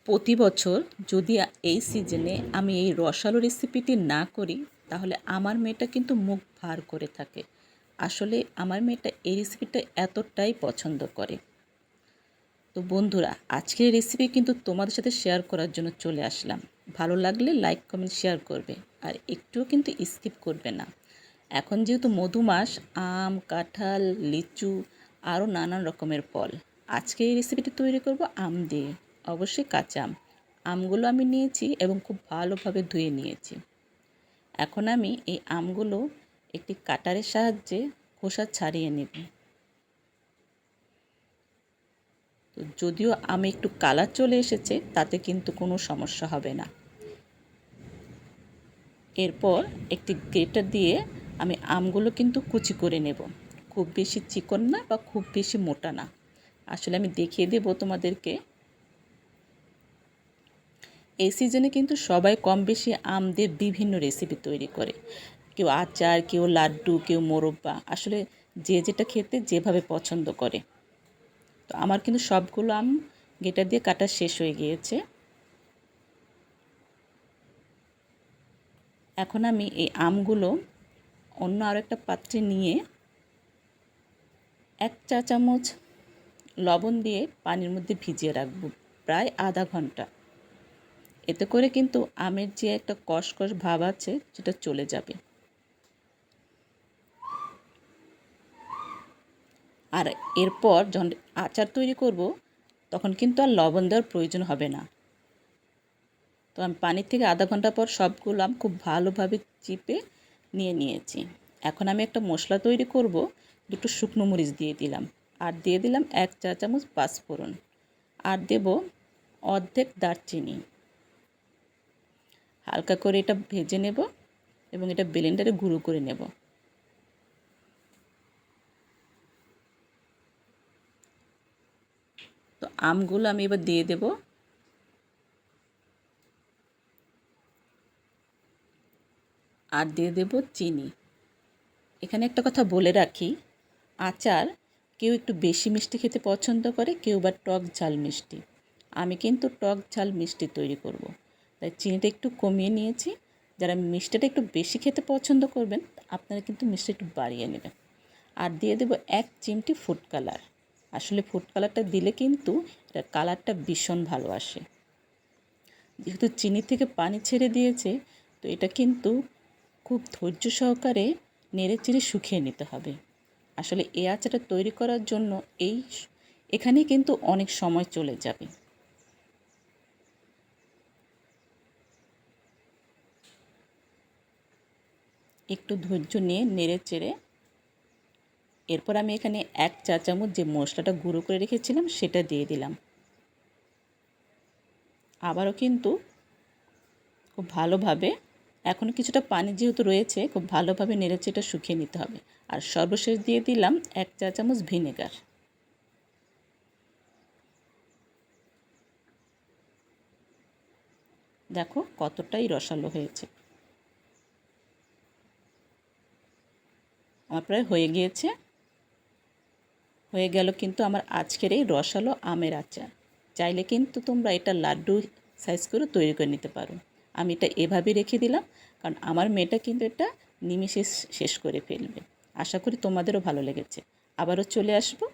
প্রতি বছর যদি এই সিজনে আমি এই রসালো রেসিপিটি না করি তাহলে আমার মেয়েটা কিন্তু মুখ ভার করে থাকে। আসলে আমার মেয়েটা এই রেসিপিটা এতটাই পছন্দ করে। তো বন্ধুরা, আজকের রেসিপি কিন্তু তোমাদের সাথে শেয়ার করার জন্য চলে আসলাম। ভালো লাগলে লাইক কমেন্ট শেয়ার করবে, আর একটুও কিন্তু স্কিপ করবে না। এখন যেহেতু মধুমাস, আম, কাঁঠাল, লিচু আরও নানান রকমের ফল। আজকে এই রেসিপিটি তৈরি করব আম দিয়ে, অবশ্যই কাঁচা আম। আমগুলো আমি নিয়েছি এবং খুব ভালোভাবে ধুয়ে নিয়েছি। এখন আমি এই আমগুলো একটি কাটারের সাহায্যে খোসা ছাড়িয়ে নেব। তো যদিও আমি একটু কালার চলে এসেছে, তাতে কিন্তু কোনো সমস্যা হবে না। এরপর একটি গ্রেটার দিয়ে আমি আমগুলো কিন্তু কুচি করে নেব। খুব বেশি চিকন না বা খুব বেশি মোটা না। আসলে আমি দেখিয়ে দেব তোমাদেরকে। এই সিজনে কিন্তু সবাই কম বেশি আম দিয়ে বিভিন্ন রেসিপি তৈরি করে। কেউ আচার, কেউ লাড্ডু, কেউ মোরব্বা। আসলে যে যেটা খেতে যেভাবে পছন্দ করে। তো আমার কিন্তু সবগুলো আম গ্রেটার দিয়ে কাটা শেষ হয়ে গিয়েছে। এখন আমি এই আমগুলো অন্য আরেকটা পাত্রে নিয়ে 1 চা চামচ লবণ দিয়ে পানির মধ্যে ভিজিয়ে রাখব প্রায় আধা ঘন্টা। এতে করে কিন্তু আমের যে একটা কষকষ ভাব আছে সেটা চলে যাবে। আর এরপর যখন আচার তৈরি করব তখন কিন্তু আর লবণ দেওয়ার প্রয়োজন হবে না। তো আমি পানির থেকে আধা ঘন্টা পর সবগুলো আম খুব ভালোভাবে চিপে নিয়েছি। এখন আমি একটা মশলা তৈরি করব। 2টো শুকনো মরিচ দিয়ে দিলাম, আর দিয়ে দিলাম 1 চা চামচ পাঁচফোড়ন, আর দেব অর্ধেক দারচিনি। হালকা করে এটা ভেজে নেব এবং এটা ব্লেন্ডারে গুঁড়ো করে নেব। তো আমগুলো আমি এবার দিয়ে দেব। আর দিয়ে দেব চিনি। এখানে একটা কথা বলে রাখি, আচার কেউ একটু বেশি মিষ্টি খেতে পছন্দ করে, কেউ বা টক ঝাল মিষ্টি। আমি কিন্তু টক ঝাল মিষ্টি তৈরি করব, তাই চিনিটা একটু কমিয়ে নিয়েছি। যারা মিষ্টিটা একটু বেশি খেতে পছন্দ করবেন আপনারা কিন্তু মিষ্টি একটু বাড়িয়ে নেবেন। আর দিয়ে দেব 1 চিমটি ফুড কালার। আসলে ফুড কালারটা দিলে কিন্তু এটার কালারটা ভীষণ ভালো আসে। যেহেতু চিনি থেকে পানি ছেড়ে দিয়েছে, তো এটা কিন্তু খুব ধৈর্য সহকারে নেড়েচেড়ে শুকিয়ে নিতে হবে। আসলে এই আচারটা তৈরি করার জন্য এখানেই কিন্তু অনেক সময় চলে যাবে। একটু ধৈর্য নিয়ে নেড়েচেড়ে এরপর আমি এখানে 1 চা চামচ যে মশলাটা গুঁড়ো করে রেখেছিলাম সেটা দিয়ে দিলাম। আবারও কিন্তু খুব ভালোভাবে, এখনও কিছুটা পানি যেহেতু রয়েছে, খুব ভালোভাবে নেড়েচেড়ে শুকিয়ে নিতে হবে। আর সর্বশেষ দিয়ে দিলাম 1 চা চামচ ভিনেগার। দেখো কতটাই রসালো হয়েছে। আমার প্রায় হয়ে গিয়েছে। হয়ে গেল কিন্তু আমার আজকের এই রসালো আমের আচার। চাইলে কিন্তু তোমরা এটা লাড্ডু সাইজ করে তৈরি করে নিতে পারো। আমি এটা এভাবেই রেখে দিলাম, কারণ আমার মেয়েটা কিন্তু এটা নিমেষে শেষ করে ফেলবে। আশা করি তোমাদেরও ভালো লেগেছে। আবারও চলে আসবো